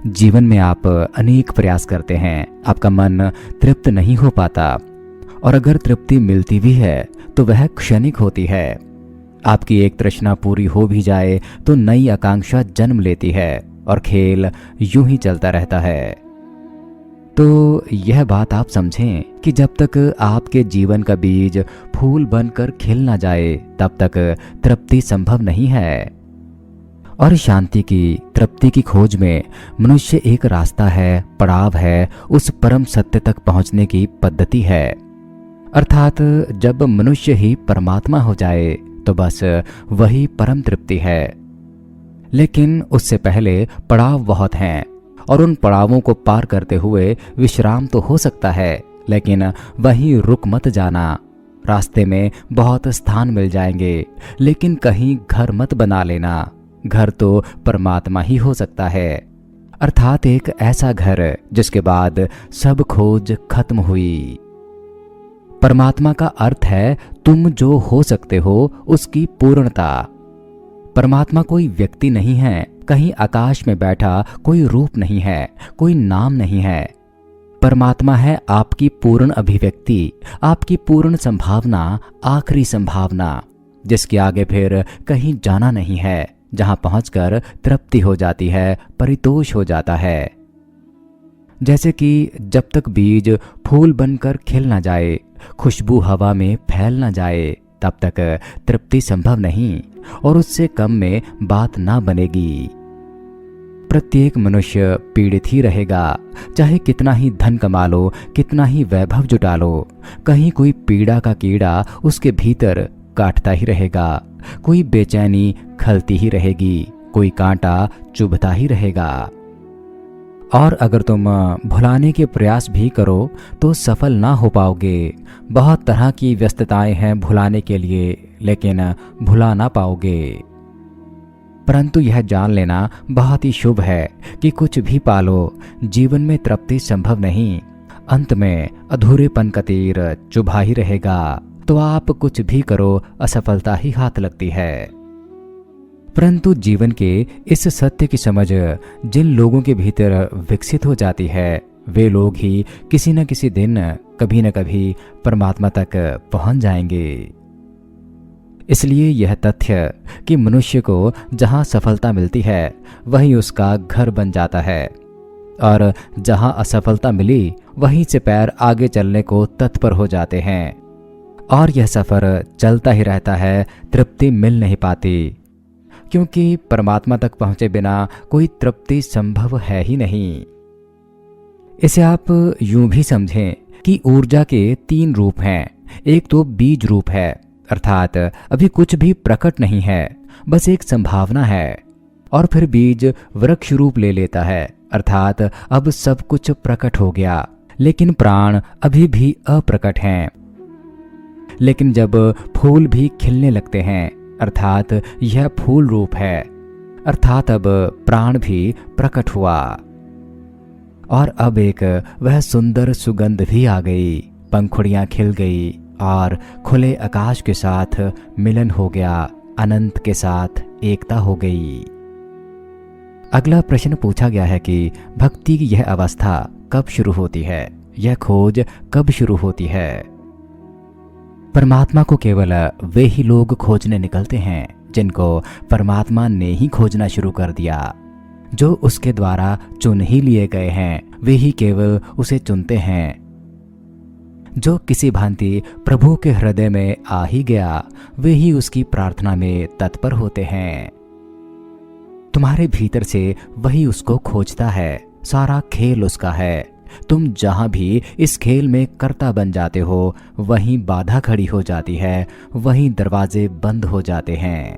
जीवन में आप अनेक प्रयास करते हैं, आपका मन तृप्त नहीं हो पाता, और अगर तृप्ति मिलती भी है तो वह क्षणिक होती है। आपकी एक तृष्णा पूरी हो भी जाए तो नई आकांक्षा जन्म लेती है और खेल यूं ही चलता रहता है। तो यह बात आप समझें कि जब तक आपके जीवन का बीज फूल बनकर खिल ना जाए तब तक तृप्ति संभव नहीं है। और शांति की, तृप्ति की खोज में मनुष्य एक रास्ता है, पड़ाव है, उस परम सत्य तक पहुंचने की पद्धति है। अर्थात जब मनुष्य ही परमात्मा हो जाए तो बस वही परम तृप्ति है। लेकिन उससे पहले पड़ाव बहुत हैं, और उन पड़ावों को पार करते हुए विश्राम तो हो सकता है, लेकिन वहीं रुक मत जाना। रास्ते में बहुत स्थान मिल जाएंगे, लेकिन कहीं घर मत बना लेना। घर तो परमात्मा ही हो सकता है, अर्थात एक ऐसा घर जिसके बाद सब खोज खत्म हुई। परमात्मा का अर्थ है तुम जो हो सकते हो उसकी पूर्णता। परमात्मा कोई व्यक्ति नहीं है, कहीं आकाश में बैठा कोई रूप नहीं है, कोई नाम नहीं है। परमात्मा है आपकी पूर्ण अभिव्यक्ति, आपकी पूर्ण संभावना, आखिरी संभावना, जिसके आगे फिर कहीं जाना नहीं है, जहां पहुंचकर तृप्ति हो जाती है, परितोष हो जाता है। जैसे कि जब तक बीज फूल बनकर खिल ना जाए, खुशबू हवा में फैल ना जाए, तब तक तृप्ति संभव नहीं, और उससे कम में बात ना बनेगी। प्रत्येक मनुष्य पीड़ित ही रहेगा, चाहे कितना ही धन कमा लो, कितना ही वैभव जुटा लो, कहीं कोई पीड़ा का कीड़ा उसके भीतर काटता ही रहेगा, कोई बेचैनी खलती ही रहेगी, कोई कांटा चुभता ही रहेगा। और अगर तुम भुलाने के प्रयास भी करो तो सफल ना हो पाओगे। बहुत तरह की व्यस्तताएं हैं भुलाने के लिए, लेकिन भुला ना पाओगे। परंतु यह जान लेना बहुत ही शुभ है कि कुछ भी पालो, जीवन में तृप्ति संभव नहीं, अंत में अधूरेपन का तीर चुभा ही रहेगा। तो आप कुछ भी करो, असफलता ही हाथ लगती है। परंतु जीवन के इस सत्य की समझ जिन लोगों के भीतर विकसित हो जाती है, वे लोग ही किसी न किसी दिन कभी न कभी परमात्मा तक पहुंच जाएंगे। इसलिए यह तथ्य कि मनुष्य को जहां सफलता मिलती है वहीं उसका घर बन जाता है, और जहां असफलता मिली वहीं से पैर आगे चलने को तत्पर हो जाते हैं, और यह सफर चलता ही रहता है, तृप्ति मिल नहीं पाती। क्योंकि परमात्मा तक पहुंचे बिना कोई तृप्ति संभव है ही नहीं। इसे आप यूं भी समझें कि ऊर्जा के 3 रूप हैं। एक तो बीज रूप है, अर्थात अभी कुछ भी प्रकट नहीं है, बस एक संभावना है। और फिर बीज वृक्ष रूप ले लेता है, अर्थात अब सब कुछ प्रकट हो गया, लेकिन प्राण अभी भी अप्रकट हैं। लेकिन जब फूल भी खिलने लगते हैं, अर्थात यह फूल रूप है, अर्थात अब प्राण भी प्रकट हुआ, और अब एक वह सुंदर सुगंध भी आ गई, पंखुड़ियां खिल गई, और खुले आकाश के साथ मिलन हो गया, अनंत के साथ एकता हो गई। अगला प्रश्न पूछा गया है कि भक्ति की यह अवस्था कब शुरू होती है, यह खोज कब शुरू होती है। परमात्मा को केवल वे ही लोग खोजने निकलते हैं जिनको परमात्मा ने ही खोजना शुरू कर दिया। जो उसके द्वारा चुन ही लिए गए हैं वे ही केवल उसे चुनते हैं। जो किसी भांति प्रभु के हृदय में आ ही गया वे ही उसकी प्रार्थना में तत्पर होते हैं। तुम्हारे भीतर से वही उसको खोजता है, सारा खेल उसका है। तुम जहां भी इस खेल में कर्ता बन जाते हो वहीं बाधा खड़ी हो जाती है, वहीं दरवाजे बंद हो जाते हैं।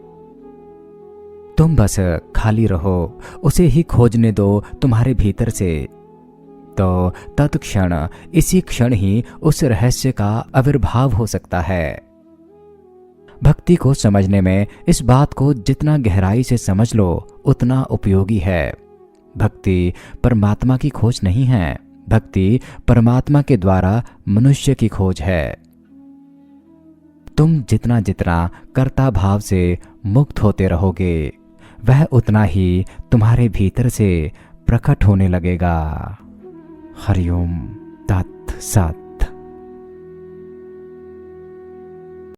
तुम बस खाली रहो, उसे ही खोजने दो तुम्हारे भीतर से, तो तत्क्षण इसी क्षण ही उस रहस्य का आविर्भाव हो सकता है। भक्ति को समझने में इस बात को जितना गहराई से समझ लो उतना उपयोगी है। भक्ति परमात्मा की खोज नहीं है, भक्ति परमात्मा के द्वारा मनुष्य की खोज है। तुम जितना जितना कर्ता भाव से मुक्त होते रहोगे वह उतना ही तुम्हारे भीतर से प्रकट होने लगेगा। हरिओम तत् सत।